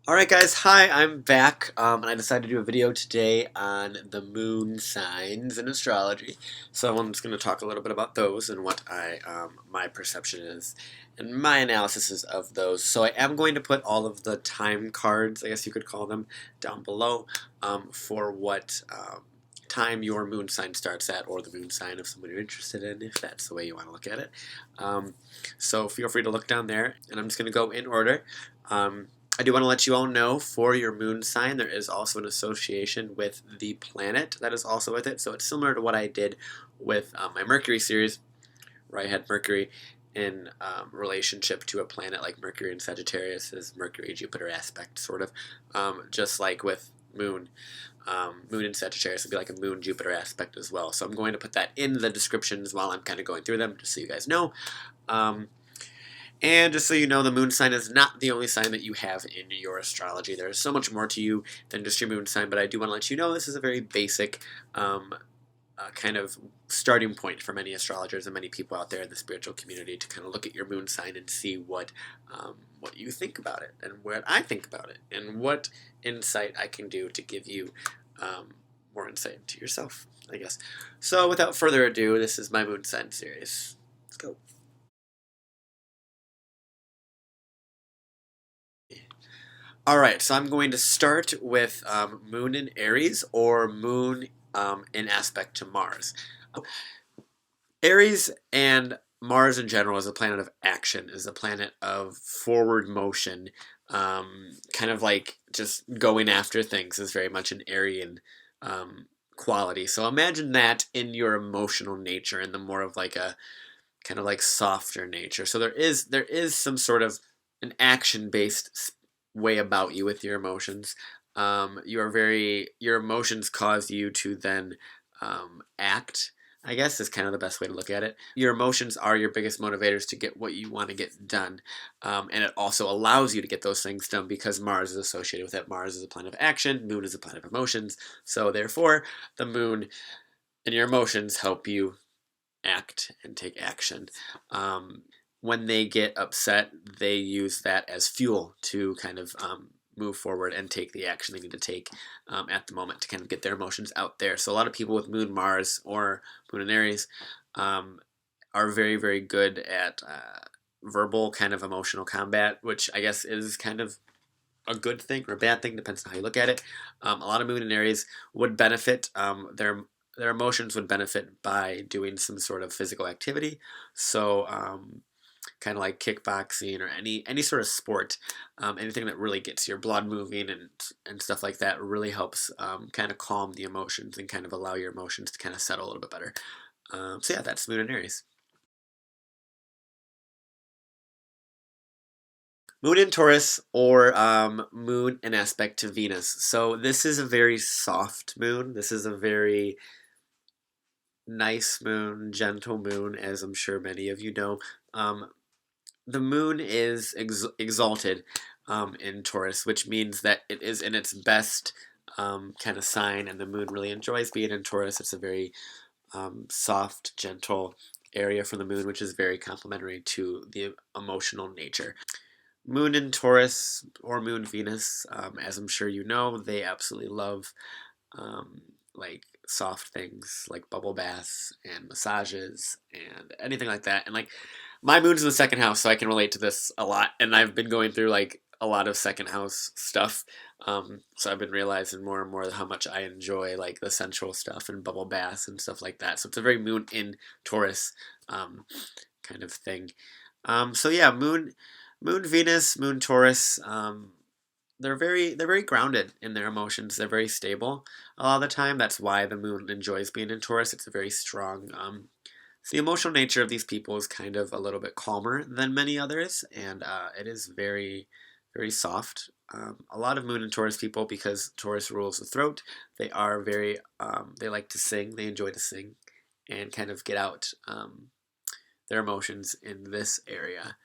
Alright guys, hi, I'm back, and I decided to do a video today on the moon signs in astrology. So I'm just going to talk a little bit about those and what my perception is and my analysis is of those. So I am going to put all of the time cards, I guess you could call them, down below for what time your moon sign starts at, or the moon sign of someone you're interested in, if that's the way you want to look at it. So feel free to look down there, and I'm just going to go in order. I do want to let you all know, for your moon sign, there is also an association with the planet that is also with it. So it's similar to what I did with my Mercury series, where I had Mercury in relationship to a planet like Mercury in Sagittarius is Mercury-Jupiter aspect, sort of. Just like with Moon. Moon in Sagittarius would be like a Moon-Jupiter aspect as well. So I'm going to put that in the descriptions while I'm kind of going through them, just so you guys know. And just so you know, the moon sign is not the only sign that you have in your astrology. There is so much more to you than just your moon sign, but I do want to let you know this is a very basic kind of starting point for many astrologers and many people out there in the spiritual community to kind of look at your moon sign and see what you think about it, and what I think about it, and what insight I can do to give you more insight into yourself, I guess. So without further ado, this is my moon sign series. Let's go. Alright, so I'm going to start with Moon in Aries, or Moon in aspect to Mars. Aries and Mars in general is a planet of action, is a planet of forward motion, kind of like just going after things, is very much an Aryan quality. So imagine that in your emotional nature, and the more of like a kind of like softer nature. So there is some sort of an action-based way about you with your emotions. Your emotions cause you to then act, I guess, is kind of the best way to look at it. Your emotions are your biggest motivators to get what you want to get done. And it also allows you to get those things done because Mars is associated with it. Mars is a planet of action, Moon is a planet of emotions. So therefore, the Moon and your emotions help you act and take action. When they get upset, they use that as fuel to kind of move forward and take the action they need to take at the moment to kind of get their emotions out there. So a lot of people with Moon Mars or Moon in Aries are very, very good at verbal kind of emotional combat, which I guess is kind of a good thing or a bad thing, depends on how you look at it. A lot of Moon in Aries would benefit, their emotions would benefit by doing some sort of physical activity. So kind of like kickboxing or any sort of sport, anything that really gets your blood moving and stuff like that really helps kind of calm the emotions and kind of allow your emotions to kind of settle a little bit better. So yeah, that's Moon in Aries. Moon in Taurus, or Moon in aspect to Venus. So this is a very soft moon. This is a very nice moon, gentle moon, as I'm sure many of you know. The moon is exalted in Taurus, which means that it is in its best kind of sign, and the moon really enjoys being in Taurus. It's a very soft, gentle area for the moon, which is very complementary to the emotional nature. Moon in Taurus, or Moon Venus, as I'm sure you know, they absolutely love like soft things like bubble baths and massages and anything like that. And like my moon's in the second house, so I can relate to this a lot. And I've been going through like a lot of second house stuff. So I've been realizing more and more how much I enjoy like the sensual stuff and bubble baths and stuff like that. So it's a very Moon in Taurus kind of thing. So yeah, Moon Venus, Moon Taurus. They're very grounded in their emotions. They're very stable a lot of the time. That's why the moon enjoys being in Taurus. It's a very strong. The emotional nature of these people is kind of a little bit calmer than many others, and it is very, very soft. A lot of Moon and Taurus people, because Taurus rules the throat, they are very. They like to sing. They enjoy to sing, and kind of get out their emotions in this area.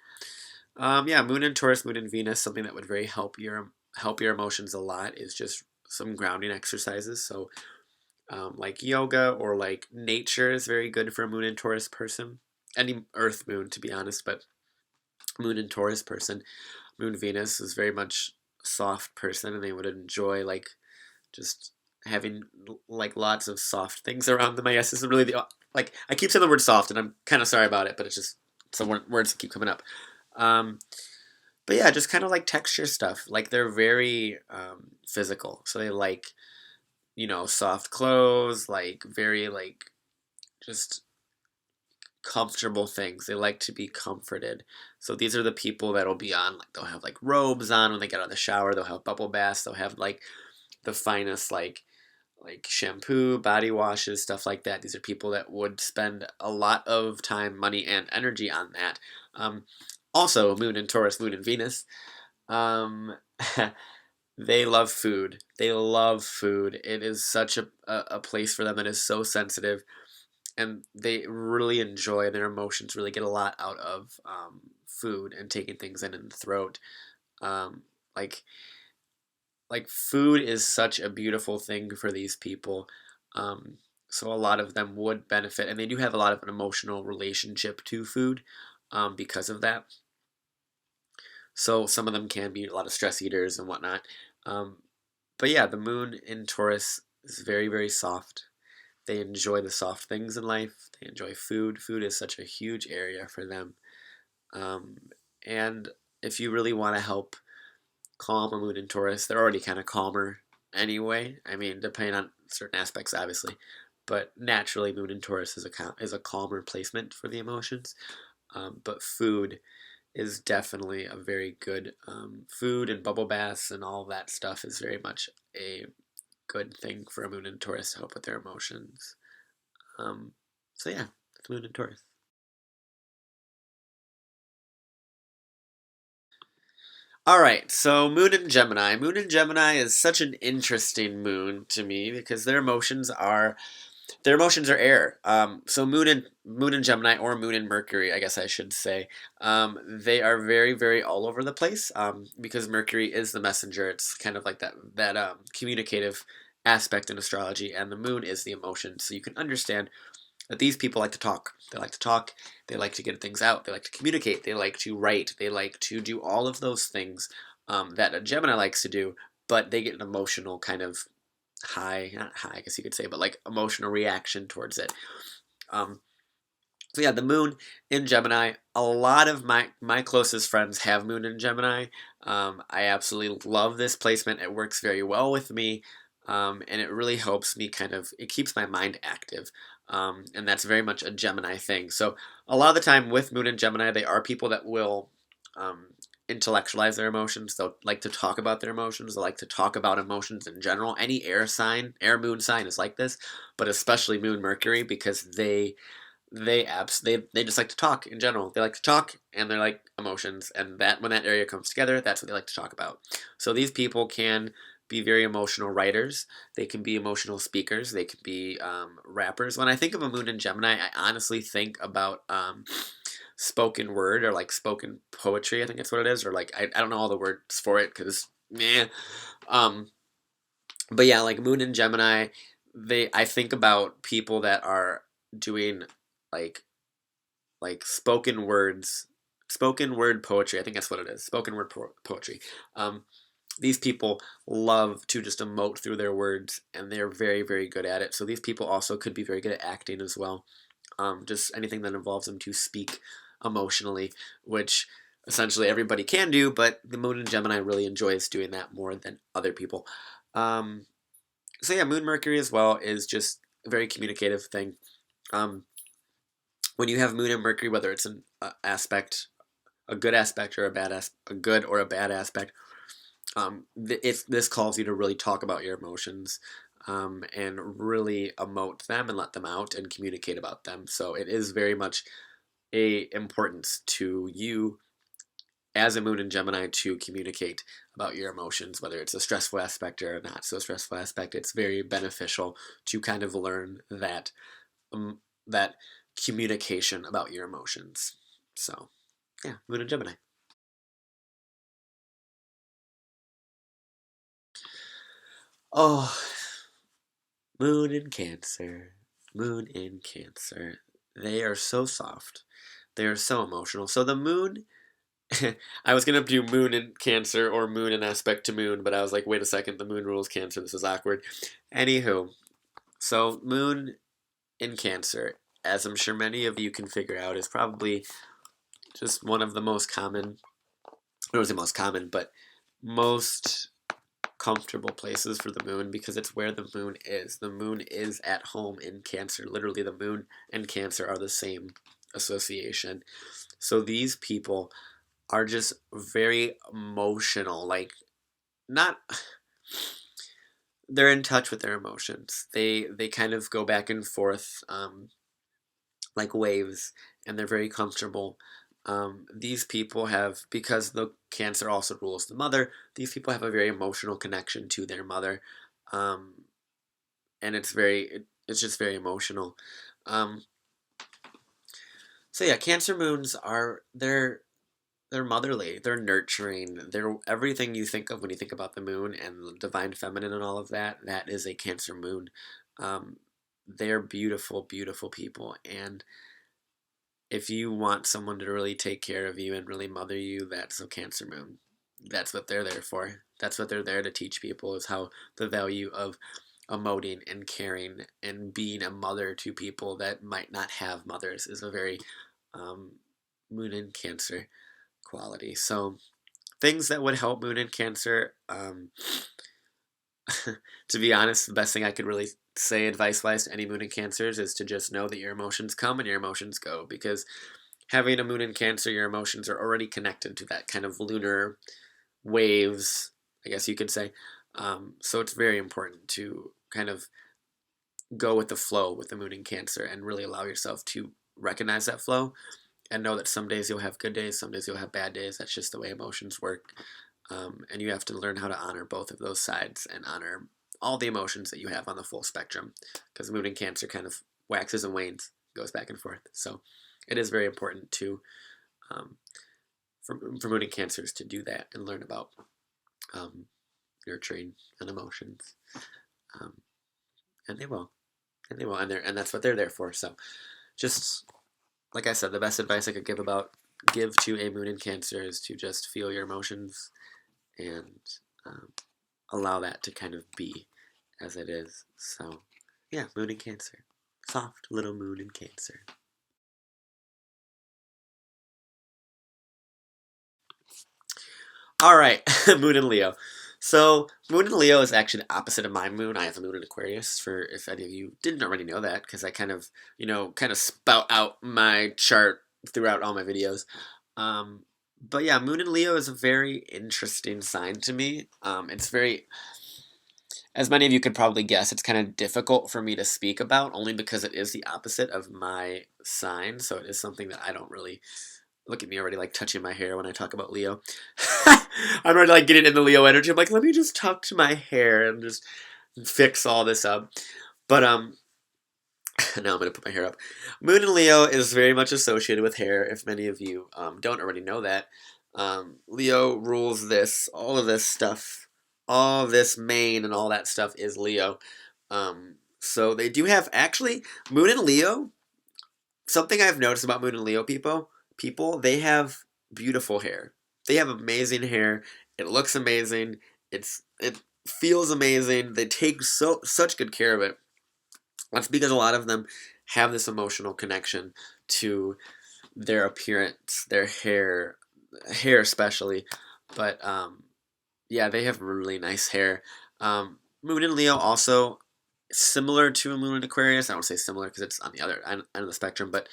Yeah, Moon and Taurus, Moon and Venus, something that would very help your emotions a lot is just some grounding exercises. So like yoga or like nature is very good for a Moon and Taurus person. any Earth moon, to be honest, but moon in Taurus person, moon Venus is very much a soft person, and they would enjoy like just having like lots of soft things around them. I guess isn't really the like I keep saying the word soft, and I'm kind of sorry about it, but it's just some words that keep coming up. Um, but yeah, just kind of like texture stuff. Like they're very physical, so they like soft clothes, like very like just comfortable things. They like to be comforted. So these are the people that'll be on like they'll have like robes on when they get out of the shower. They'll have bubble baths. They'll have like the finest like shampoo, body washes, stuff like that. These are people that would spend a lot of time, money, and energy on that. Um, Also, Moon in Taurus, Moon in Venus. Um, they love food. They love food. It is such a place for them that is so sensitive, and they really enjoy their emotions. Really get a lot out of food and taking things in the throat. Um, like food is such a beautiful thing for these people. Um, so a lot of them would benefit, and they do have a lot of an emotional relationship to food because of that. So some of them can be a lot of stress eaters and whatnot. Um, but yeah, the moon in Taurus is very, very soft. They enjoy the soft things in life. They enjoy food. Food is such a huge area for them. Um, and if you really want to help calm a moon in Taurus, they're already kind of calmer anyway. I mean, depending on certain aspects, obviously. But naturally, moon in Taurus is a calmer placement for the emotions. But food is definitely a very good food, and bubble baths and all that stuff is very much a good thing for a moon in Taurus to help with their emotions. Um, so yeah, it's moon in Taurus. All right, so Moon in Gemini. Moon in Gemini is such an interesting moon to me because their emotions are air. So Moon in Gemini or Moon in Mercury, I guess I should say. They are very very all over the place because Mercury is the messenger. It's kind of like that communicative aspect in astrology, and the Moon is the emotion. So you can understand that these people like to talk. They like to talk. They like to get things out. They like to communicate. They like to write. They like to do all of those things that a Gemini likes to do, but they get an emotional kind of high, not high, I guess you could say, but like emotional reaction towards it. Um, so yeah, the moon in Gemini. A lot of my closest friends have moon in Gemini. I absolutely love this placement. It works very well with me, and it really helps me it keeps my mind active. And that's very much a Gemini thing. So a lot of the time with moon in Gemini, they are people that will um, intellectualize their emotions. They'll like to talk about their emotions. They like to talk about emotions in general. Any air moon sign is like this, but especially moon Mercury because they just like to talk in general. They like to talk and they're like emotions, and that when that area comes together, that's what they like to talk about. So these people can be very emotional writers. They can be emotional speakers. They can be rappers. When I think of a moon in Gemini, I honestly think about spoken word or like spoken poetry. I think that's what it is, or like I don't know all the words for it because yeah. Um, but yeah, like moon in Gemini, they I think about people that are doing like spoken word poetry. I think that's what it is. Spoken word poetry. Um, these people love to just emote through their words, and they're very, very good at it. So these people also could be very good at acting as well. Just anything that involves them to speak emotionally, which essentially everybody can do, but the Moon in Gemini really enjoys doing that more than other people. Um, so yeah, Moon Mercury as well is just a very communicative thing. Um, when you have Moon and Mercury, whether it's an aspect, a good aspect or a good or a bad aspect, if this calls you to really talk about your emotions and really emote them and let them out and communicate about them. So it is very much a importance to you as a moon in Gemini to communicate about your emotions, whether it's a stressful aspect or a not so stressful aspect. It's very beneficial to kind of learn that communication about your emotions. So yeah, moon in Gemini. Oh, moon in Cancer. Moon in Cancer. they are so soft. They are so emotional. So the moon, I was going to do moon in Cancer or moon in aspect to moon, but I was like, wait a second, the moon rules Cancer. This is awkward. Anywho, so moon in Cancer, as I'm sure many of you can figure out, is probably just one of the most common, it was the most common, but most comfortable places for the moon because it's where the moon is. The moon is at home in Cancer. Literally, the moon and Cancer are the same association. So these people are just very emotional. Like, not. They're in touch with their emotions. They kind of go back and forth like waves, and they're very comfortable. These people have, because the Cancer also rules the mother, these people have a very emotional connection to their mother, um, and it's just very emotional. Um, so yeah, Cancer moons they're motherly, they're nurturing, they're everything you think of when you think about the moon and the divine feminine and all of that. That is a Cancer moon. Um, they're beautiful, beautiful people, and if you want someone to really take care of you and really mother you, that's a Cancer moon. That's what they're there for. That's what they're there to teach people, is how the value of emoting and caring and being a mother to people that might not have mothers is a very um, moon in Cancer quality. So things that would help moon in Cancer, to be honest, the best thing I could really say advice wise to any moon in Cancers is to just know that your emotions come and your emotions go, because having a moon in Cancer, your emotions are already connected to that kind of lunar waves, I guess you could say. So it's very important to kind of go with the flow with the moon in Cancer and really allow yourself to recognize that flow and know that some days you'll have good days, some days you'll have bad days. That's just the way emotions work. And you have to learn how to honor both of those sides and honor all the emotions that you have on the full spectrum, because moon in Cancer kind of waxes and wanes, goes back and forth. So it is very important to um, for moon in Cancers to do that and learn about um, nurturing and emotions, um, and they will, and that's what they're there for. So just like I said, the best advice I could give to a moon in Cancer is to just feel your emotions and um, allow that to kind of be as it is. So yeah, moon in Cancer, soft little moon in Cancer. All right, moon in Leo. So moon in Leo is actually the opposite of my moon. I have a moon in Aquarius. For if any of you didn't already know that, because I kind of kind of spout out my chart throughout all my videos. Um, but yeah, moon in Leo is a very interesting sign to me. It's very, as many of you could probably guess, it's kind of difficult for me to speak about, only because it is the opposite of my sign. So it is something that I don't really. Look at me already, like touching my hair when I talk about Leo. I'm already like getting in the Leo energy. I'm like, let me just talk to my hair and just fix all this up. But now I'm gonna put my hair up. Moon in Leo is very much associated with hair. If many of you don't already know that, Leo rules this. All of this stuff, all this mane and all that stuff is Leo. So they do have actually Moon in Leo. Something I've noticed about Moon and Leo people, they have beautiful hair. They have amazing hair. It looks amazing. It feels amazing. They take such good care of it. That's because a lot of them have this emotional connection to their appearance, their hair especially. But yeah, they have really nice hair. Moon in Leo also similar to a moon in Aquarius. I don't say similar because it's on the other end of the spectrum, but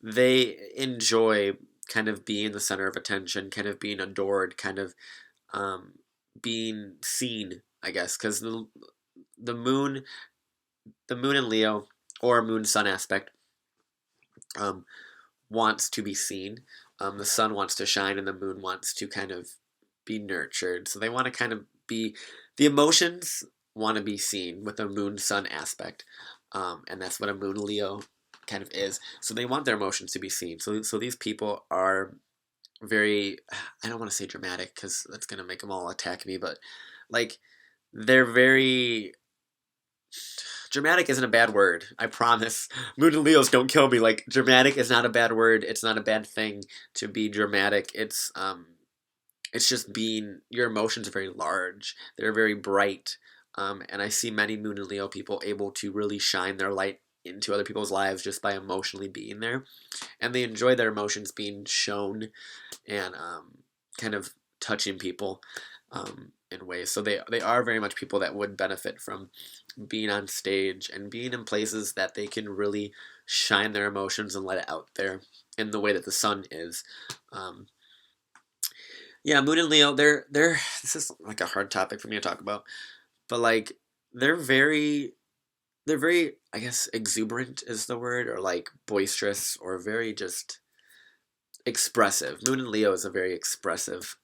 they enjoy kind of being the center of attention, kind of being adored, kind of um, being seen, I guess, because the moon, the moon in Leo or moon sun aspect um, wants to be seen. The sun wants to shine, and the moon wants to kind of be nurtured. So they want to kind of be the emotions want to be seen with a moon sun aspect, and that's what a moon Leo kind of is. So they want their emotions to be seen. So these people are very, I don't want to say dramatic because that's gonna make them all attack me, but like they're very dramatic isn't a bad word. I promise. Moon and Leos, don't kill me. Like, dramatic is not a bad word. It's not a bad thing to be dramatic. It's just being, your emotions are very large. They're very bright. And I see many Moon and Leo people able to really shine their light into other people's lives just by emotionally being there. And they enjoy their emotions being shown and kind of touching people in ways. So they are very much people that would benefit from being on stage and being in places that they can really shine their emotions and let it out there in the way that the sun is. Yeah, Moon and Leo, they're this is like a hard topic for me to talk about, but like they're very they're very, I guess, exuberant is the word, or like boisterous, or very just expressive. Moon and Leo is a very expressive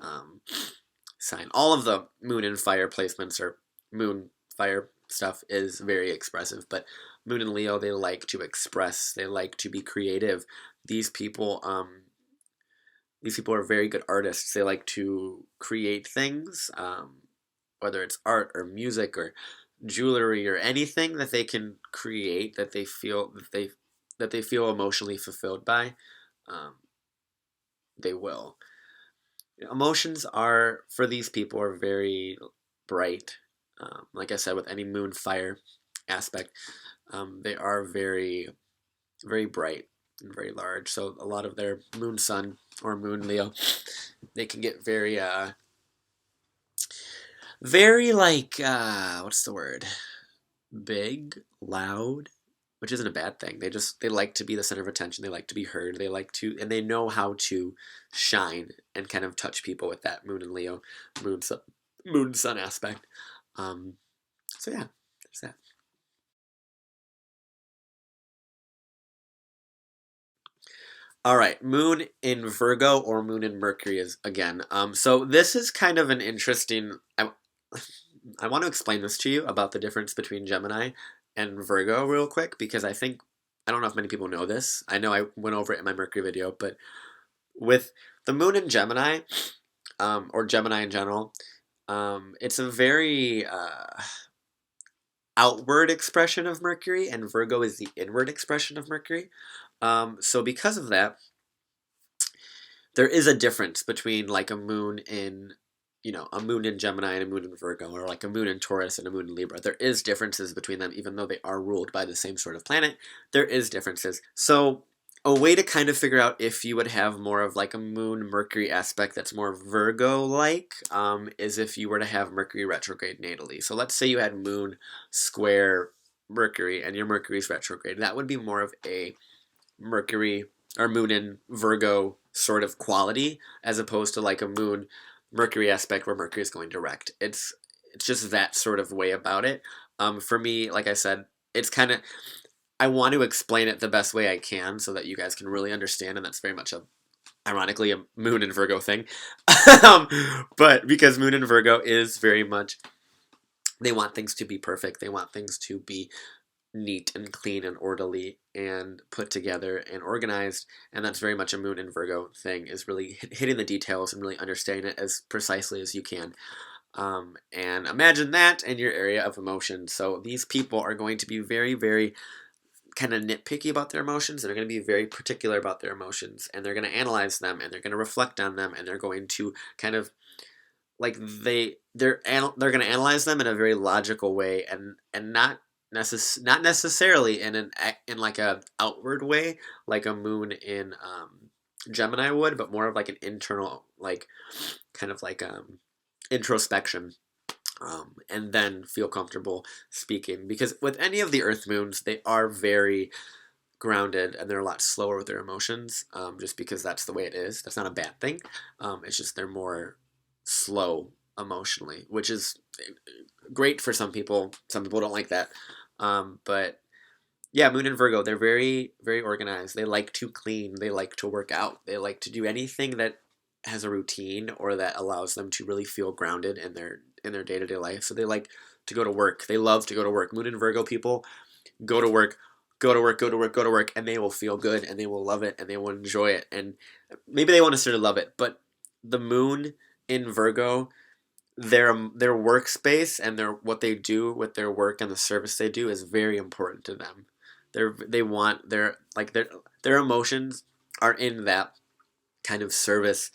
sign. All of the moon and fire placements or moon fire stuff is very expressive, but Moon and Leo, they like to express. They like to be creative. These people, these people are very good artists. They like to create things, whether it's art or music or jewelry or anything that they can create that they feel that they feel emotionally fulfilled by. Um, they will. Emotions are, for these people, are very bright. Like I said, with any moon fire aspect, they are very, very bright and very large. So a lot of their moon sun or moon Leo, they can get very, very like, what's the word? Big, loud, which isn't a bad thing. They like to be the center of attention. They like to be heard. They like to, and they know how to shine and kind of touch people with that moon and Leo, moon sun aspect. So yeah, there's that. All right, moon in Virgo or moon in Mercury is again. So this is kind of an interesting. I want to explain this to you about the difference between Gemini and Virgo real quick, because I don't know if many people know this. I know I went over it in my Mercury video, but with the moon in Gemini, or Gemini in general, it's a very outward expression of Mercury, and Virgo is the inward expression of Mercury. So because of that, there is a difference between like a moon in, a moon in Gemini and a moon in Virgo, or like a moon in Taurus and a moon in Libra. There is differences between them, even though they are ruled by the same sort of planet. There is differences. So a way to kind of figure out if you would have more of like a moon Mercury aspect that's more Virgo-like, is if you were to have Mercury retrograde natally. So let's say you had moon square Mercury and your Mercury's retrograde. That would be more of a Mercury or moon in Virgo sort of quality, as opposed to like a moon Mercury aspect where Mercury is going direct. It's just that sort of way about it. For me, like I said, it's kind of, I want to explain it the best way I can so that you guys can really understand, and that's very much ironically, a moon in Virgo thing. um, but because moon in Virgo is very much, they want things to be perfect. They want things to be neat and clean and orderly and put together and organized, and that's very much a moon in Virgo thing, is really hitting the details and really understanding it as precisely as you can. And imagine that in your area of emotion. So these people are going to be very, very kind of nitpicky about their emotions. They're going to be very particular about their emotions, and they're going to analyze them, and they're going to reflect on them, and they're going to kind of like they're going to analyze them in a very logical way, and not necessarily in like a outward way like a moon in Gemini would, but more of like an internal, like kind of like introspection, and then feel comfortable speaking. Because with any of the earth moons, they are very grounded and they're a lot slower with their emotions, just because that's the way it is. That's not a bad thing. It's just they're more slow emotionally, which is great for some people. Some people don't like that. But yeah, Moon and Virgo, they're very, very organized. They like to clean. They like to work out. They like to do anything that has a routine or that allows them to really feel grounded in their day-to-day life. So they like to go to work. They love to go to work. Moon and Virgo people go to work, go to work, go to work, go to work, and they will feel good and they will love it and they will enjoy it. And maybe they won't necessarily love it, but the moon in Virgo, their workspace and what they do with their work and the service they do is very important to them. They want their emotions are in that kind of service,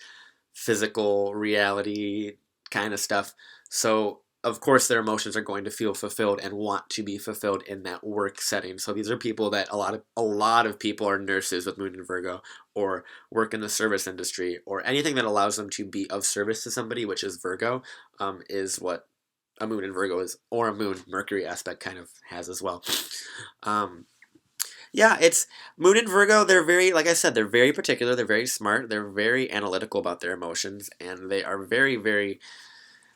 physical reality kind of stuff. So of course their emotions are going to feel fulfilled and want to be fulfilled in that work setting. So these are people that a lot of people are nurses with Moon in Virgo, or work in the service industry, or anything that allows them to be of service to somebody, which is Virgo, is what a Moon in Virgo is, or a Moon Mercury aspect kind of has as well. Um, yeah, it's Moon in Virgo. They're very, like I said, they're very particular. They're very smart. They're very analytical about their emotions, and they are very, very.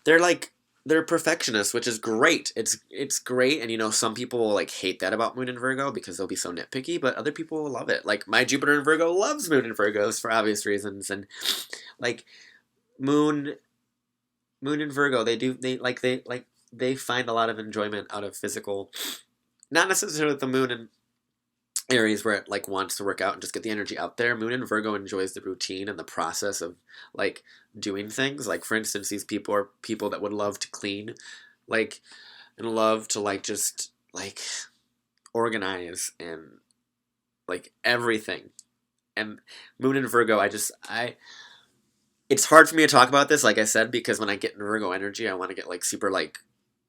They're like they're perfectionists, which is great. It's great, and some people will like hate that about Moon in Virgo because they'll be so nitpicky, but other people will love it. Like my Jupiter in Virgo loves Moon in Virgos for obvious reasons, and like Moon Moon in Virgo, they find a lot of enjoyment out of physical, not necessarily the Moon in Aries where it like wants to work out and just get the energy out there. Moon in Virgo enjoys the routine and the process of like doing things. Like for instance, these people are people that would love to clean, like and love to like just like organize and like everything. And Moon in Virgo, I it's hard for me to talk about this, like I said, because when I get in Virgo energy, I want to get like super like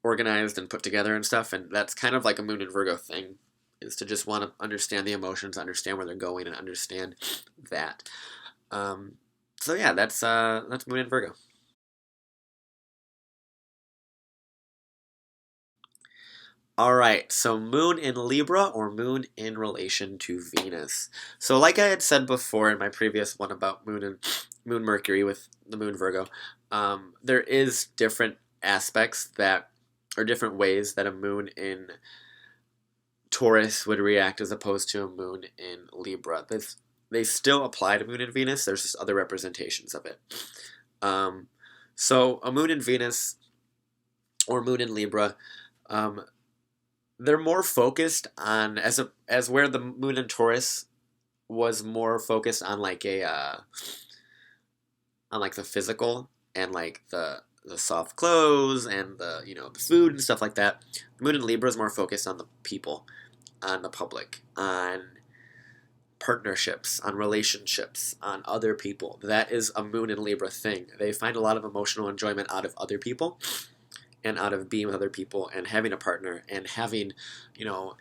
organized and put together and stuff, and that's kind of like a Moon in Virgo thing, is to just want to understand the emotions, understand where they're going, and understand that. Um, so yeah, that's Moon in Virgo. All right, so Moon in Libra or Moon in relation to Venus. So like I had said before in my previous one about Moon Mercury with the Moon Virgo, there is different aspects that or different ways that a Moon in Taurus would react as opposed to a Moon in Libra. They still apply to Moon in Venus. There's just other representations of it. Um, so a Moon in Venus or Moon in Libra. Um, they're more focused on as where the Moon in Taurus was more focused on like a on like the physical and like the soft clothes and the the food and stuff like that. The Moon in Libra is more focused on the people, on the public, on partnerships, on relationships, on other people. That is a Moon in Libra thing. They find a lot of emotional enjoyment out of other people and out of being with other people and having a partner and having, you know,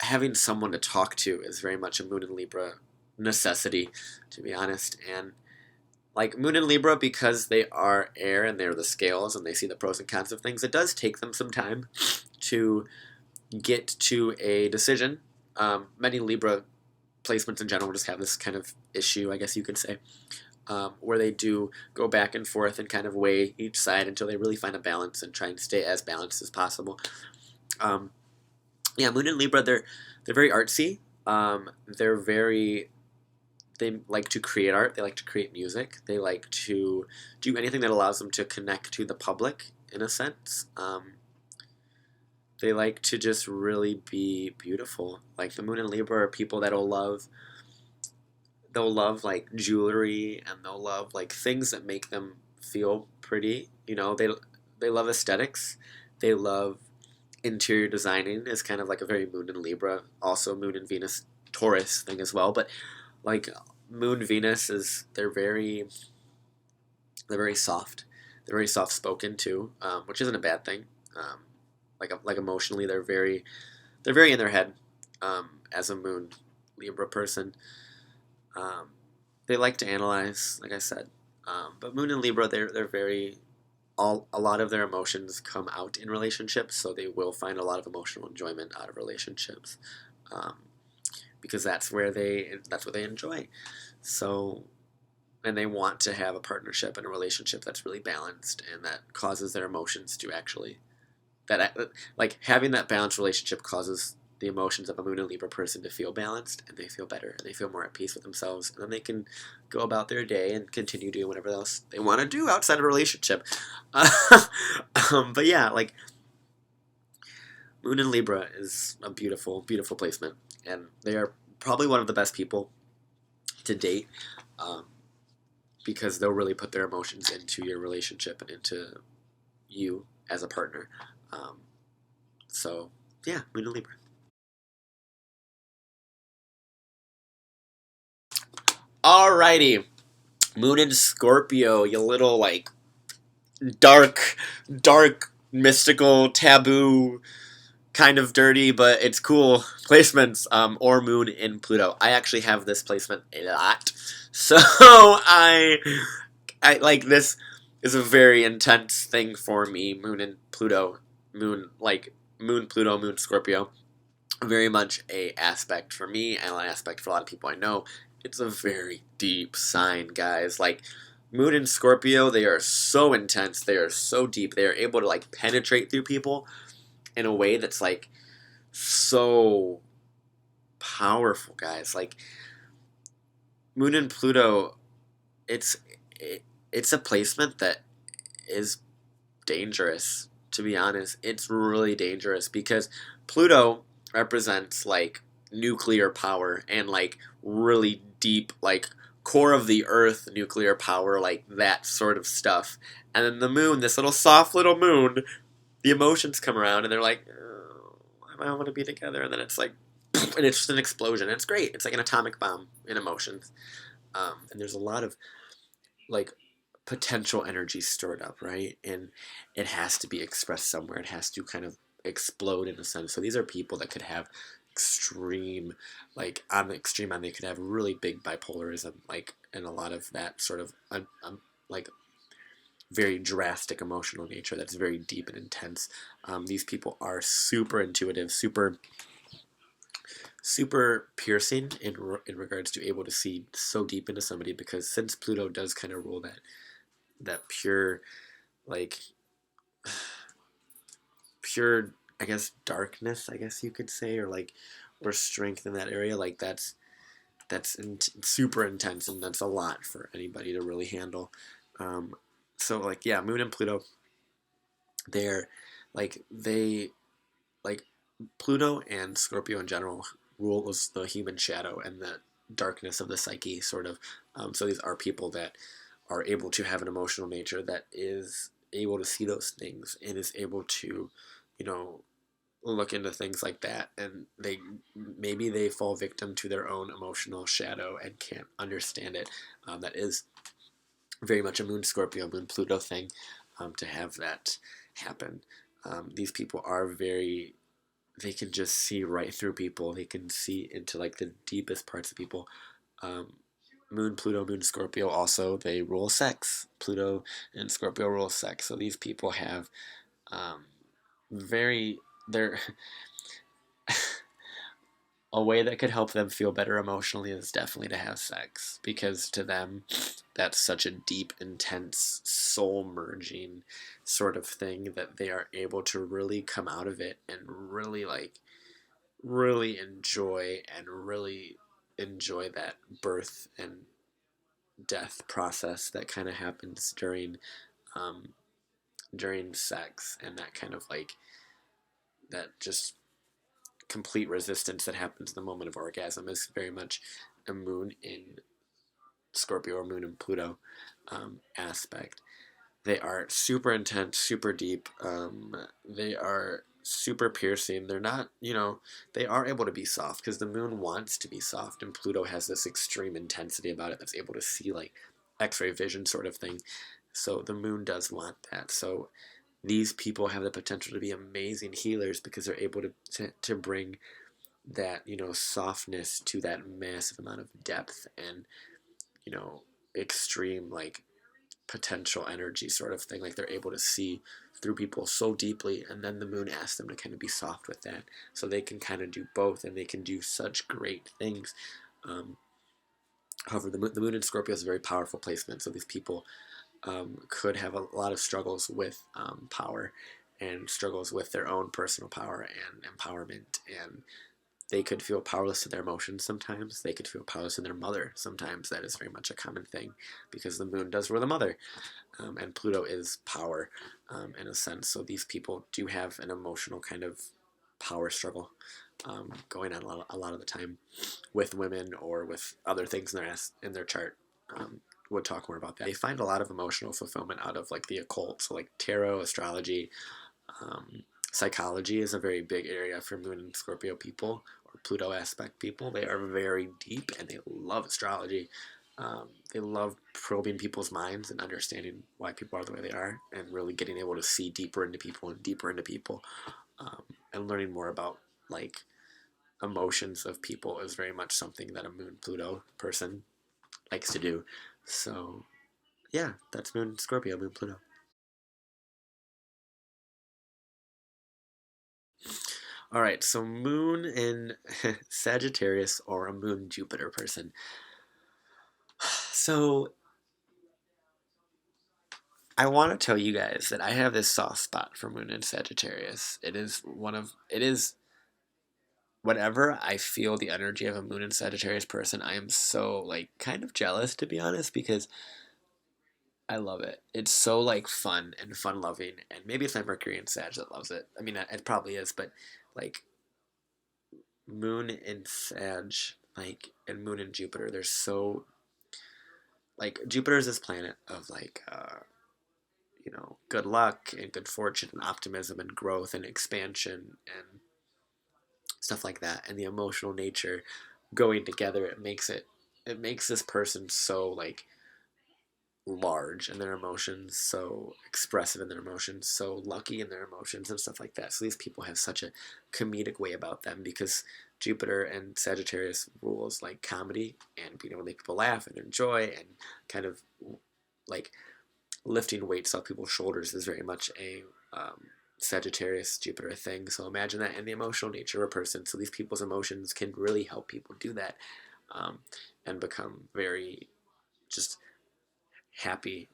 having someone to talk to is very much a Moon in Libra necessity, to be honest. And like Moon in Libra, because they are air and they're the scales and they see the pros and cons of things, it does take them some time to get to a decision. Many Libra placements in general just have this kind of issue, I guess you could say, where they do go back and forth and kind of weigh each side until they really find a balance and try and stay as balanced as possible. Um, yeah, Moon and Libra, they're very artsy. They're very they like to create art. They like to create music. They like to do anything that allows them to connect to the public in a sense. They like to just really be beautiful. Like the Moon and Libra are people that'll love they'll love like jewelry and they'll love like things that make them feel pretty. They love aesthetics. They love interior designing is kind of like a very Moon and Libra, also Moon and Venus Taurus thing as well. But like Moon Venus is they're very soft. They're very soft spoken too, which isn't a bad thing. Like emotionally, they're very in their head. As a Moon Libra person, um, they like to analyze, like I said. But Moon and Libra, they're very a lot of their emotions come out in relationships, so they will find a lot of emotional enjoyment out of relationships, um, because that's what they enjoy. So, and they want to have a partnership and a relationship that's really balanced and that causes their emotions to actually like having that balanced relationship causes the emotions of a Moon and Libra person to feel balanced, and they feel better and they feel more at peace with themselves, and then they can go about their day and continue doing whatever else they want to do outside of a relationship. But yeah, like Moon and Libra is a beautiful, beautiful placement, and they are probably one of the best people to date. Um, because they'll really put their emotions into your relationship and into you as a partner. So yeah, Moon in Libra. Alrighty, Moon in Scorpio, you little like dark, mystical, taboo, kind of dirty, but it's cool placements. Or Moon in Pluto. I actually have this placement a lot, so I like this is a very intense thing for me. Moon and Pluto, Moon Pluto, Moon Scorpio, very much a aspect for me and an aspect for a lot of people I know. It's a very deep sign, guys. Like Moon and Scorpio, they are so intense. They are so deep. They are able to like penetrate through people in a way that's like so powerful, guys. Like Moon and Pluto, it's it's a placement that is dangerous, to be honest. It's really dangerous because Pluto represents like nuclear power and like really deep, like core of the earth nuclear power, like that sort of stuff. And then the moon, this little soft little moon, the emotions come around and they're like, oh, I don't want to be together. And then it's like, and it's just an explosion. And it's great. It's like an atomic bomb in emotions. And there's a lot of like potential energy stored up, right? And it has to be expressed somewhere. It has to kind of explode in a sense. So these are people that could have extreme, like on the extreme end, they could have really big bipolarism, like, and a lot of that sort of like very drastic emotional nature that's very deep and intense. These people are super intuitive, super piercing in regards to able to see so deep into somebody, because since Pluto does kind of rule that pure, like pure, I guess, darkness, I guess you could say, or like, or strength in that area, like super intense, and that's a lot for anybody to really handle. um, so like, yeah, Moon and Pluto, they're they like Pluto and Scorpio in general rules the human shadow and the darkness of the psyche, sort of. So these are people that are able to have an emotional nature that is able to see those things and is able to, you know, look into things like that, and maybe they fall victim to their own emotional shadow and can't understand it. That is very much a Moon Scorpio, Moon Pluto thing, to have that happen. These people are very, they can just see right through people. They can see into like the deepest parts of people. Um, Moon, Pluto, Moon, Scorpio also, they rule sex. Pluto and Scorpio rule sex. So these people have um, very, they're, a way that could help them feel better emotionally is definitely to have sex, because to them that's such a deep, intense, soul merging sort of thing that they are able to really come out of it and really like really enjoy that birth and death process that kind of happens um, during sex, and that kind of like that just complete resistance that happens in the moment of orgasm is very much a Moon in Scorpio or Moon in Pluto aspect. They are super intense, super deep. They are super piercing. They're not, they are able to be soft because the moon wants to be soft, and Pluto has this extreme intensity about it that's able to see like X-ray vision sort of thing. So the moon does want that. So these people have the potential to be amazing healers because they're able to bring that, softness to that massive amount of depth and, you know, extreme like potential energy sort of thing. Like they're able to see through people so deeply, and then the moon asks them to kind of be soft with that, so they can kind of do both, and they can do such great things. However, the moon in Scorpio is a very powerful placement, so these people could have a lot of struggles with power and struggles with their own personal power and empowerment, and they could feel powerless to their emotions sometimes. They could feel powerless to their mother sometimes. That is very much a common thing because the moon does rule the mother. And Pluto is power in a sense. So these people do have an emotional kind of power struggle going on a lot of the time with women or with other things in their chart. would talk more about that. They find a lot of emotional fulfillment out of like the occult, so like tarot, astrology, psychology is a very big area for Moon and Scorpio people, or Pluto aspect people. They are very deep and they love astrology. They love probing people's minds and understanding why people are the way they are, and really getting able to see deeper into people and deeper into people, and learning more about like emotions of people is very much something that a Moon Pluto person likes to do. So yeah, that's Moon Scorpio, Moon Pluto. All right, so Moon in Sagittarius or a Moon Jupiter person. So I want to tell you guys that I have this soft spot for Moon in Sagittarius. It is whenever I feel the energy of a Moon in Sagittarius person, I am so like kind of jealous, to be honest, because I love it. It's so like fun and fun loving, and maybe it's my Mercury in Sag that loves it. I mean, it probably is, but like Moon in Sag, like and Moon in Jupiter, they're so like Jupiter is this planet of like good luck and good fortune and optimism and growth and expansion and stuff like that, and the emotional nature going together, it makes this person so like large in their emotions, so expressive in their emotions, so lucky in their emotions and stuff like that. So these people have such a comedic way about them because Jupiter and Sagittarius rules like comedy and being able to make people laugh and enjoy and kind of like lifting weights off people's shoulders is very much a Sagittarius Jupiter thing. So imagine that in the emotional nature of a person. So these people's emotions can really help people do that, um, and become very just happy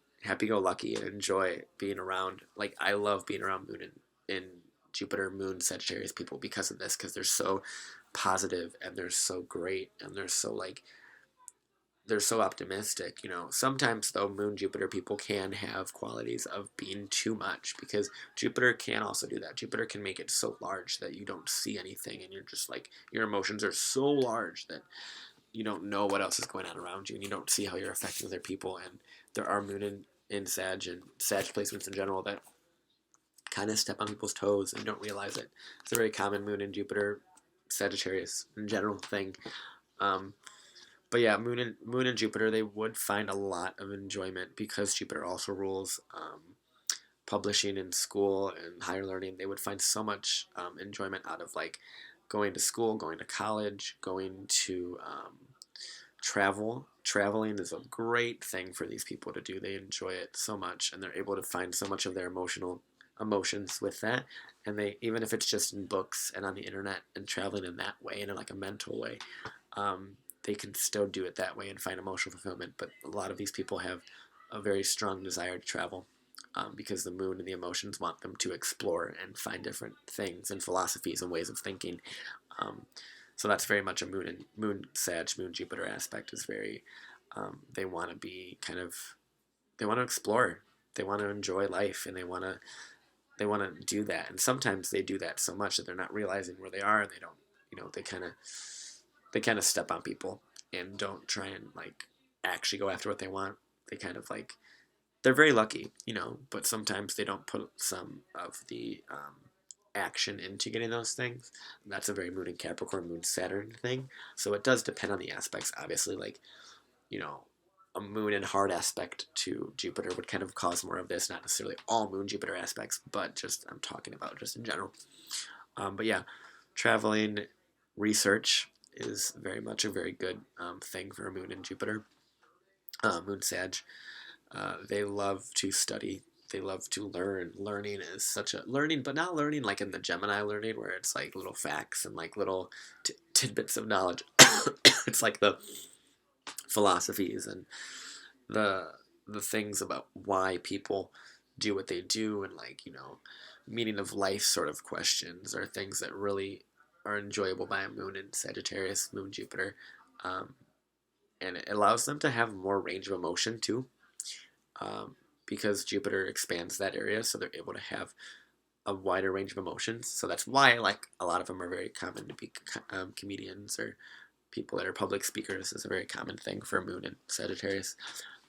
go lucky and enjoy being around. Like I love being around Moon in Jupiter, Moon, Sagittarius people because of this, because they're so positive and they're so great and they're so optimistic. Sometimes though Moon Jupiter people can have qualities of being too much, because Jupiter can also do that. Jupiter can make it so large that you don't see anything, and you're just like your emotions are so large that you don't know what else is going on around you, and you don't see how you're affecting other people. And there are Moon in Sag and Sag placements in general that kind of step on people's toes and don't realize it. It's a very common Moon in Jupiter Sagittarius in general thing. um, but yeah, Moon and Jupiter, they would find a lot of enjoyment because Jupiter also rules publishing in school and higher learning. They would find so much enjoyment out of like going to school, going to college, going to travel. Traveling is a great thing for these people to do. They enjoy it so much, and they're able to find so much of their emotions with that. And they, even if it's just in books and on the internet and traveling in that way, in like a mental way, they can still do it that way and find emotional fulfillment. But a lot of these people have a very strong desire to travel, because the Moon and the emotions want them to explore and find different things and philosophies and ways of thinking. Um, so that's very much a Moon Sag, Moon Jupiter aspect is very, they want to be they want to explore, they want to enjoy life, and they want to do that. And sometimes they do that so much that they're not realizing where they are, and they don't, they kind of step on people and don't try and like actually go after what they want. They kind of like, they're very lucky, but sometimes they don't put some of the action into getting those things. And that's a very Moon and Capricorn, Moon Saturn thing. So it does depend on the aspects. Obviously, like, you know, a Moon and hard aspect to Jupiter would kind of cause more of this. Not necessarily all Moon Jupiter aspects, but just I'm talking about just in general. But yeah, traveling, research is very much a very good thing for a Moon and Jupiter. Moon Sag. They love to study. They love to learn. Learning is such a learning, but not learning like in the Gemini learning where it's like little facts and like little tidbits of knowledge. It's like the philosophies and the the things about why people do what they do, and like meaning of life sort of questions are things that really are enjoyable by a Moon in Sagittarius, Moon Jupiter, um, and it allows them to have more range of emotion too, um, because Jupiter expands that area, so they're able to have a wider range of emotions. So that's why, like, a lot of them are very common to be comedians or people that are public speakers is a very common thing for Moon and Sagittarius.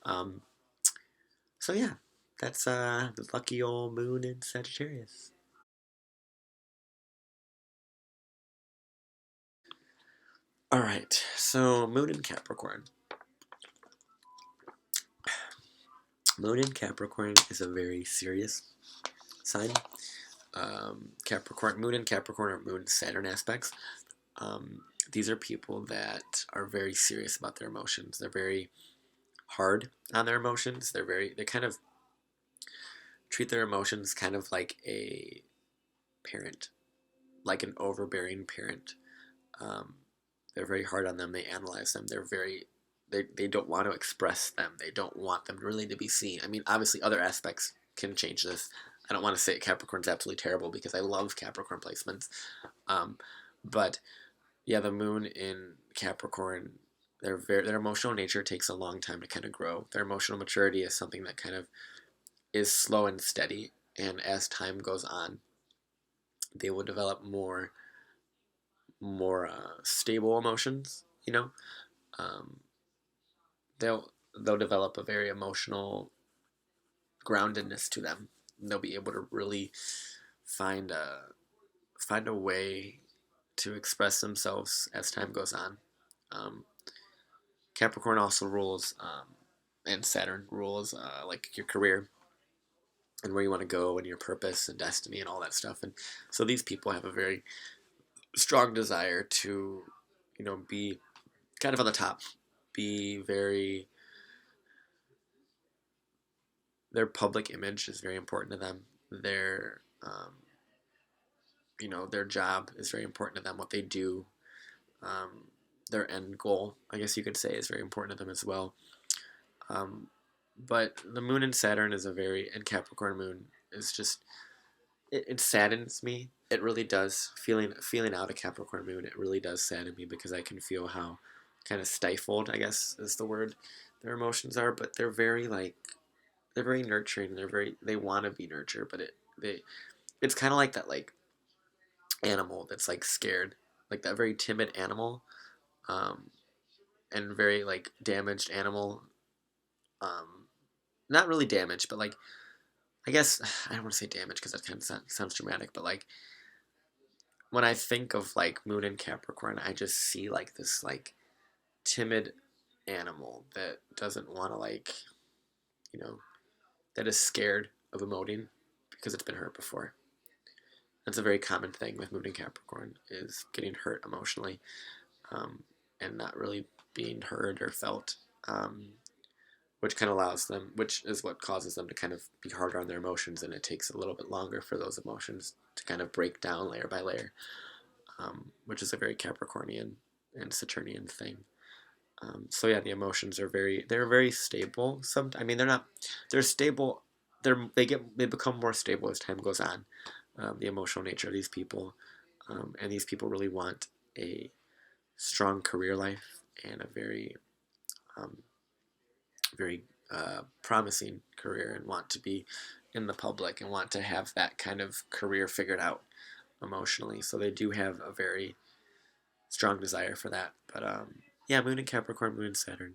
So yeah, that's the lucky old moon in Sagittarius. All right, so moon in Capricorn. Moon in Capricorn is a very serious sign. Capricorn, moon in Capricorn are moon Saturn aspects. Um, these are people that are very serious about their emotions. They're very hard on their emotions. They kind of treat their emotions kind of like a parent, like an overbearing parent. Um, they're very hard on them. They analyze them. They don't want to express them. They don't want them really to be seen. I mean, obviously, other aspects can change this. I don't want to say Capricorn's absolutely terrible because I love Capricorn placements. Um, but yeah, the moon in Capricorn, their emotional nature takes a long time to kind of grow. Their emotional maturity is something that kind of is slow and steady, and as time goes on, they will develop more stable emotions. You know, um, they'll develop a very emotional groundedness to them. They'll be able to really find a way to express themselves as time goes on. Um, Capricorn also rules, and Saturn rules like your career and where you want to go and your purpose and destiny and all that stuff. And so these people have a very strong desire to, be kind of on the top, be very. Their public image is very important to them. Their job is very important to them. What they do, um, their end goal, I guess you could say, is very important to them as well. Um, but the moon in Saturn and Capricorn moon is just, it saddens me. It really does. Feeling out a Capricorn moon, it really does sadden me because I can feel how kind of stifled, I guess is the word, their emotions are. But they're very nurturing. They want to be nurtured, but it's kind of like that like animal that's like scared, like that very timid animal, um, and very like damaged animal. Um, Not really damaged, but like I guess I don't want to say damaged because that kind of sounds dramatic, but like when I think of like Moon and Capricorn, I just see like this like timid animal that doesn't want to you know that is scared of emoting because it's been hurt before. That's a very common thing with Moon and Capricorn is getting hurt emotionally, um, and not really being heard or felt, which is what causes them to kind of be harder on their emotions, and it takes a little bit longer for those emotions to kind of break down layer by layer, which is a very Capricornian and Saturnian thing. So yeah, the emotions they're very stable. I mean, they're stable. They become more stable as time goes on. The emotional nature of these people, and these people really want a strong career life and a um, very promising career, and want to be in the public and want to have that kind of career figured out emotionally. So they do have a very strong desire for that. But yeah, Moon and Capricorn, Moon and Saturn,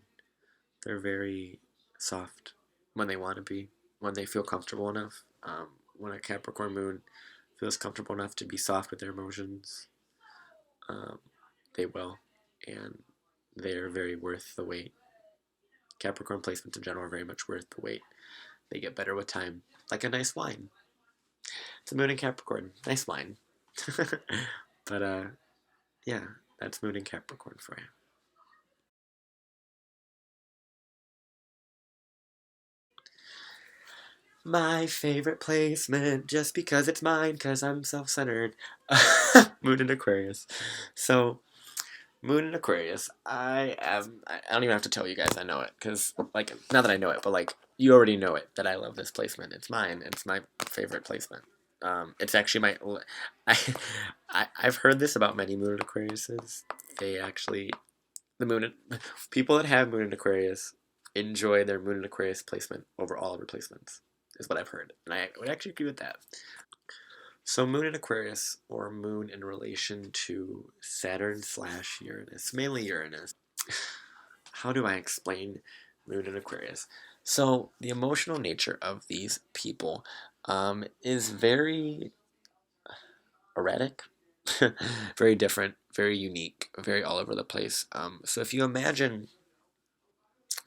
they're very soft when they want to be, when they feel comfortable enough. When a Capricorn Moon feels comfortable enough to be soft with their emotions, um, they will, and they're very worth the wait. Capricorn placements in general are very much worth the wait. They get better with time, like a nice wine. It's a Moon in Capricorn, nice wine. But yeah, that's Moon in Capricorn for you. My favorite placement, just because it's mine, because I'm self-centered. Moon in Aquarius. So, Moon in Aquarius, I don't even have to tell you guys I know it, because, like, not that I know it, but, like, you already know it, that I love this placement. It's mine. It's my favorite placement. It's actually I, I've heard this about many Moon in Aquariuses. They actually, the Moon, people that have Moon in Aquarius enjoy their Moon in Aquarius placement over all other placements, is what I've heard. And I would actually agree with that. So Moon in Aquarius, or Moon in relation to Saturn/Uranus, mainly Uranus. How do I explain Moon in Aquarius. So the emotional nature of these people is very erratic, very different, very unique, very all over the place. So if you imagine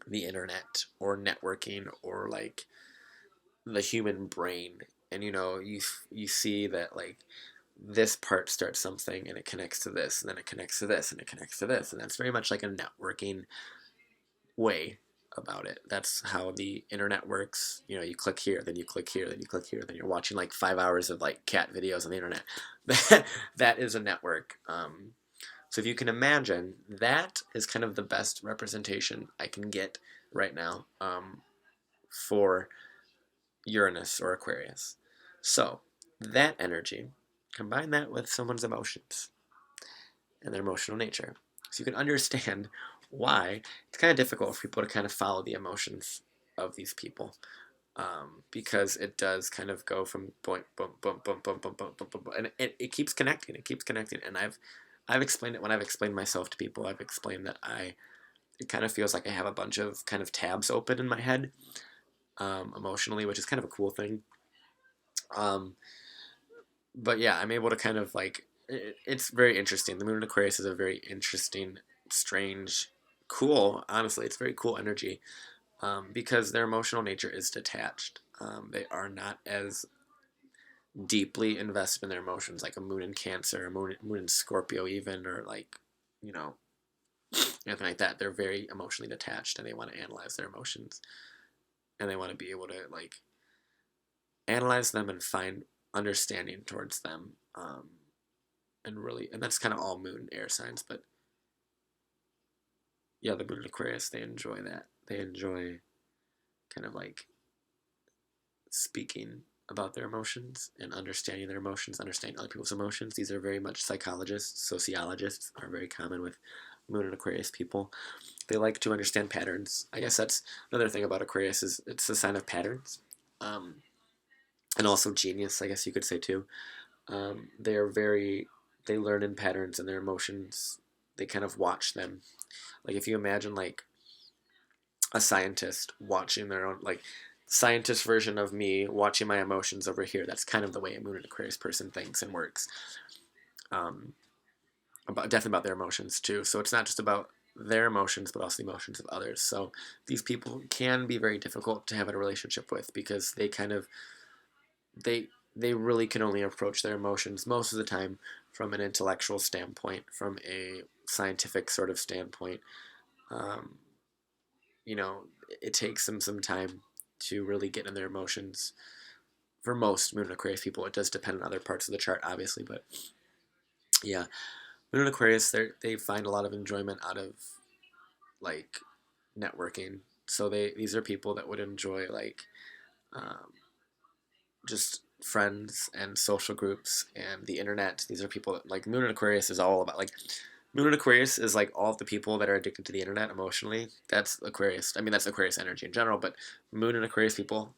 the internet or networking or like the human brain, and you see that like this part starts something and it connects to this, and then it connects to this, and it connects to this, and that's very much like a networking way about it. That's how the internet works. You click here, then you click here, then you click here, then you're watching like 5 hours of like cat videos on the internet. That is a network. So if you can imagine, that is kind of the best representation I can get right now for Uranus or Aquarius. So that energy, combine that with someone's emotions and their emotional nature. So you can understand why it's kind of difficult for people to kind of follow the emotions of these people, because it does kind of go from point, boom, boom, boom, boom, boom, boom, boom, boom, boom, and it keeps connecting. It keeps connecting, and I've explained it when I've explained myself to people. I've explained that it kind of feels like I have a bunch of kind of tabs open in my head, emotionally, which is kind of a cool thing. Um, but yeah, I'm able to kind of like it's very interesting. The moon in Aquarius is a very interesting, strange, cool. Honestly, it's very cool energy, because their emotional nature is detached. They are not as deeply invested in their emotions, like a moon in Cancer, a moon in Scorpio, even, or like you know anything like that. They're very emotionally detached, and they want to analyze their emotions, and they want to be able to like analyze them and find understanding towards them. And that's kind of all moon air signs, but yeah, the moon in Aquarius, they enjoy that. They enjoy kind of like speaking about their emotions and understanding their emotions, understanding other people's emotions. These are very much psychologists, sociologists are very common with moon and Aquarius people. They like to understand patterns. I guess that's another thing about Aquarius is it's a sign of patterns, um, and also genius. I guess you could say too. They are very they learn in patterns and their emotions. They kind of watch them. Like if you imagine like a scientist watching their own like scientist version of me watching my emotions over here. That's kind of the way a moon and Aquarius person thinks and works. Um, definitely about their emotions too. So it's not just about their emotions, but also the emotions of others. So these people can be very difficult to have a relationship with because they kind of they they really can only approach their emotions most of the time from an intellectual standpoint, from a scientific sort of standpoint. Um, it takes them some time to really get in their emotions. For most Moon and Aquarius people, it does depend on other parts of the chart, obviously, but yeah, Moon and Aquarius, they find a lot of enjoyment out of like networking. So these are people that would enjoy like um, just friends and social groups and the internet. These are people that like Moon and Aquarius is all about like Moon and Aquarius is like all of the people that are addicted to the internet emotionally. That's Aquarius. I mean, that's Aquarius energy in general, but Moon and Aquarius people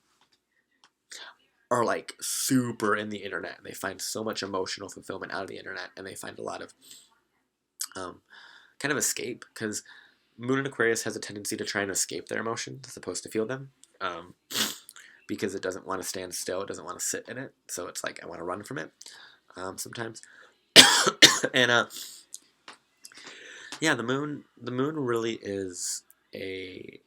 are like super in the internet. And they find so much emotional fulfillment out of the internet, and they find a lot of um, kind of escape because Moon and Aquarius has a tendency to try and escape their emotions as opposed to feel them. Um, because it doesn't want to stand still, it doesn't want to sit in it. So it's like I want to run from it sometimes. And yeah, the moon really is a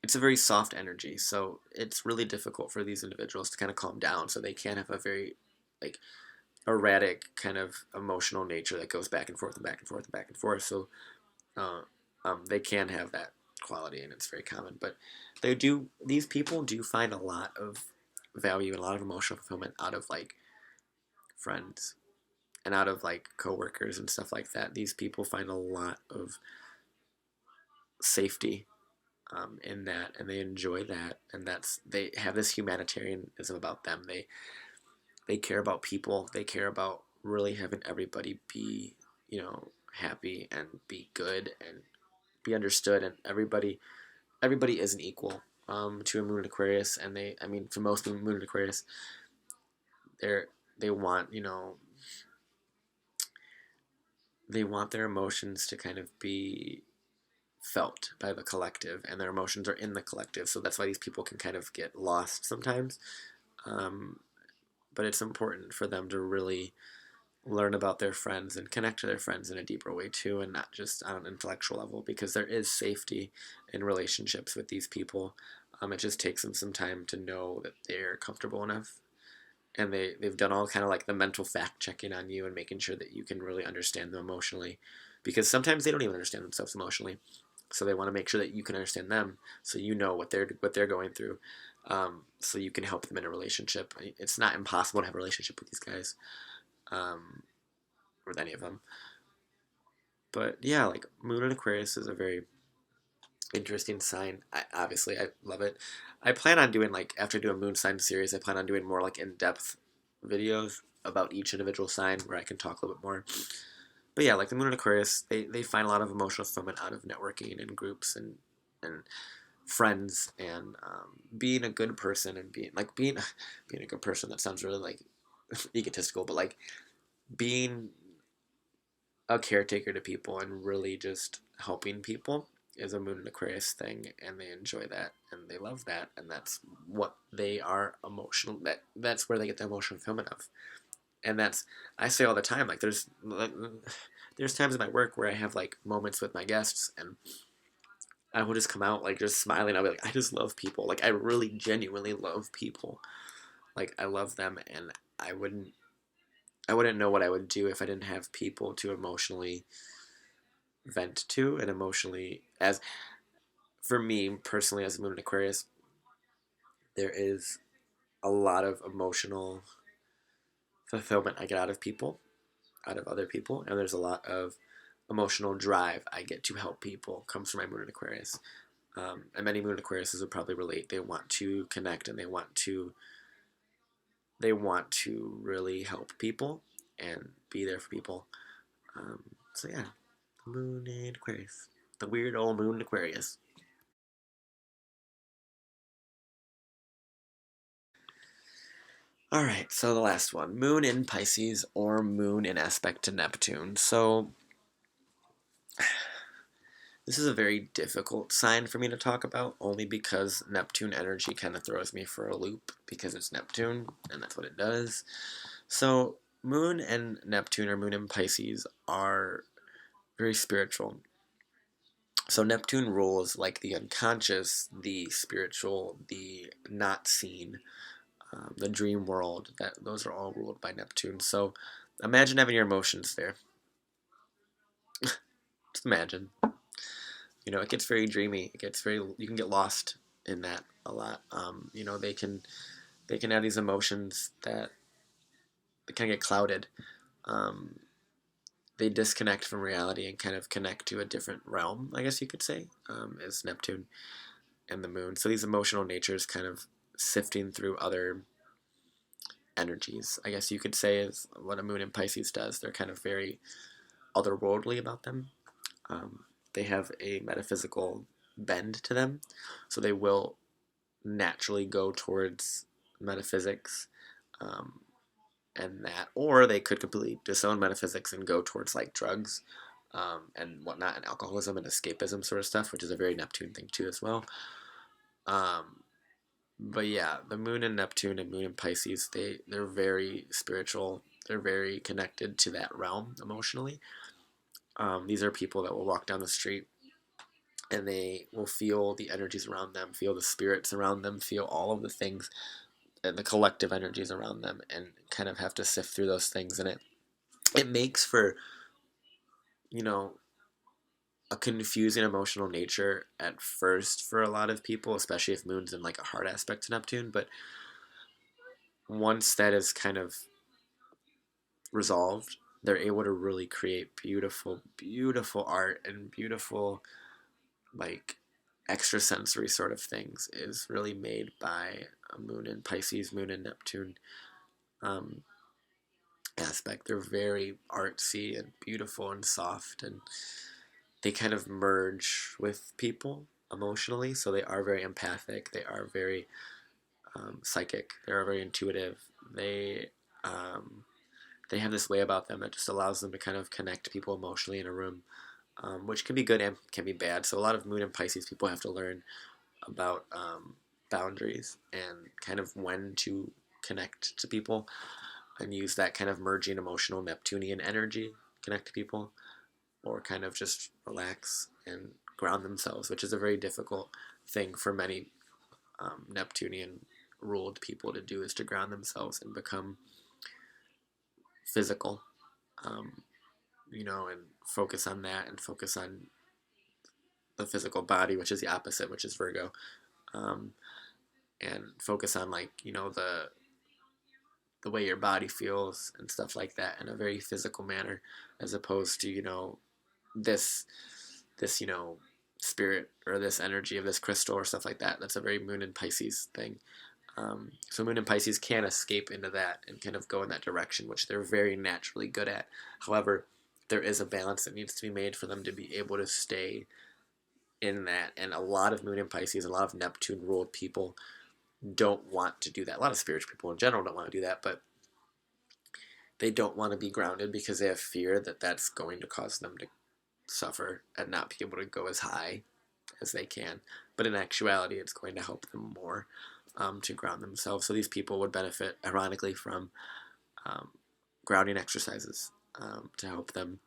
it's a very soft energy, so it's really difficult for these individuals to kind of calm down, so they can have a very like erratic kind of emotional nature that goes back and forth and back and forth and back and forth. So uh, they can have that quality, and it's very common. But these people do find a lot of value and a lot of emotional fulfillment out of like friends and out of like coworkers and stuff like that. These people find a lot of safety in that, and they enjoy that, and they have this humanitarianism about them. They care about people. They care about really having everybody be happy and be good and be understood, and everybody isn't equal to a moon in Aquarius, and I mean, for most of moon in Aquarius, they're they want they want their emotions to kind of be felt by the collective, and their emotions are in the collective. So that's why these people can kind of get lost sometimes. But it's important for them to really learn about their friends and connect to their friends in a deeper way too, and not just on an intellectual level, because there is safety in relationships with these people. It just takes them some time to know that they're comfortable enough, and they've done all kind of like the mental fact checking on you and making sure that you can really understand them emotionally, because sometimes they don't even understand themselves emotionally, so they want to make sure that you can understand them, so you know what they're going through, so you can help them in a relationship. It's not impossible to have a relationship with these guys, with any of them. But yeah, like Moon in Aquarius is a very interesting sign. Obviously I love it. I plan on doing, like, after I do a moon sign series, I plan on doing more like in-depth videos about each individual sign where I can talk a little bit more. But yeah, like the Moon in Aquarius, they find a lot of emotional fulfillment out of networking and groups and friends, and being a good person, and being being a good person. That sounds really like egotistical, but like being a caretaker to people and really just helping people is a Moon and Aquarius thing, and they enjoy that and they love that, and that's what they are emotional. That's where they get the emotional fulfillment of, and that's, I say all the time, like there's times in my work where I have like moments with my guests, and I will just come out like just smiling. I'll be like, I just love people. Like I really genuinely love people. Like I love them, and I wouldn't know what I would do if I didn't have people to emotionally vent to, and emotionally, as for me personally as a Moon in Aquarius, there is a lot of emotional fulfillment I get out of people, out of other people, and there's a lot of emotional drive I get to help people comes from my Moon in Aquarius. And many Moon in Aquariuses would probably relate. They want to connect, and they want to really help people and be there for people. So yeah, Moon in Aquarius, the weird old Moon in Aquarius. All right, so the last one, Moon in Pisces or Moon in aspect to Neptune. So this is a very difficult sign for me to talk about, only because Neptune energy kind of throws me for a loop, because it's Neptune and that's what it does. So Moon and Neptune, or Moon in Pisces, are very spiritual. So Neptune rules like the unconscious, the spiritual, the not seen, the dream world. Those are all ruled by Neptune. So imagine having your emotions there. Just imagine. It gets very dreamy. It gets very. You can get lost in that a lot. They can have these emotions that they kind of get clouded. Um, they disconnect from reality and kind of connect to a different realm, I guess you could say, as Neptune and the Moon. So these emotional natures kind of sifting through other energies, I guess you could say, is what a Moon in Pisces does. They're kind of very otherworldly about them. Um, they have a metaphysical bend to them, so they will naturally go towards metaphysics, um, and that, or they could completely disown metaphysics and go towards like drugs, and whatnot, and alcoholism and escapism sort of stuff, which is a very Neptune thing too as well. Um, but yeah, the Moon in Neptune and Moon in Pisces, they're very spiritual. They're very connected to that realm emotionally. These are people that will walk down the street and they will feel the energies around them, feel the spirits around them, feel all of the things and the collective energies around them, and kind of have to sift through those things. And it makes for, you know, a confusing emotional nature at first for a lot of people, especially if Moon's in like a hard aspect to Neptune. But once that is kind of resolved, they're able to really create beautiful, beautiful art, and beautiful, like, extrasensory sort of things is really made by a Moon in Pisces, Moon in Neptune um, aspect. They're very artsy and beautiful and soft, and they kind of merge with people emotionally. So they are very empathic. They are very psychic. They are very intuitive. Um, they have this way about them that just allows them to kind of connect people emotionally in a room. which can be good and can be bad. So a lot of Moon and Pisces people have to learn about boundaries and kind of when to connect to people and use that kind of merging emotional Neptunian energy, connect to people, or kind of just relax and ground themselves, which is a very difficult thing for many Neptunian ruled people to do, is to ground themselves and become physical, and focus on that and focus on the physical body, which is the opposite, which is Virgo, and focus on the way your body feels and stuff like that in a very physical manner, as opposed to this spirit or this energy of this crystal or stuff like that. That's a very Moon and Pisces thing. So Moon and Pisces can escape into that and kind of go in that direction, which they're very naturally good at. However, there is a balance that needs to be made for them to be able to stay in that. And a lot of Moon and Pisces, a lot of Neptune ruled people don't want to do that. A lot of spiritual people in general don't want to do that, but they don't want to be grounded because they have fear that that's going to cause them to suffer and not be able to go as high as they can. But in actuality, it's going to help them more to ground themselves. So these people would benefit, ironically, from grounding exercises to help them.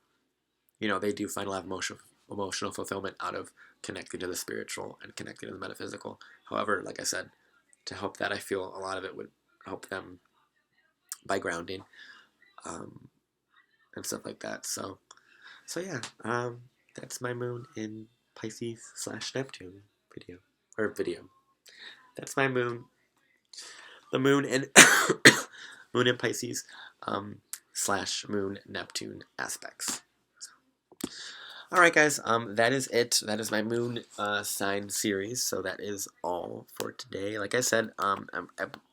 They do find a lot of emotional fulfillment out of connecting to the spiritual and connecting to the metaphysical. However, like I said, to help that, I feel a lot of it would help them by grounding and stuff like that. So yeah, that's my Moon in Pisces / Neptune video. That's my Moon. The Moon in Moon in Pisces / Moon Neptune aspects. All right, guys. That is it. That is my Moon sign series. So that is all for today. Like I said, I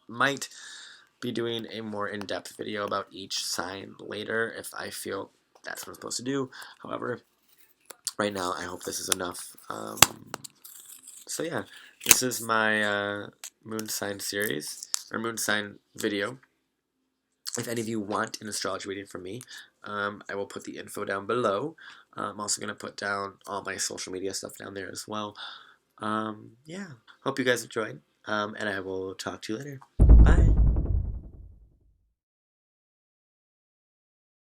might be doing a more in-depth video about each sign later if I feel that's what I'm supposed to do. However, right now I hope this is enough. So yeah, this is my Moon sign series or Moon sign video. If any of you want an astrology reading from me, I will put the info down below. I'm also going to put down all my social media stuff down there as well. Yeah, hope you guys enjoyed, and I will talk to you later. Bye!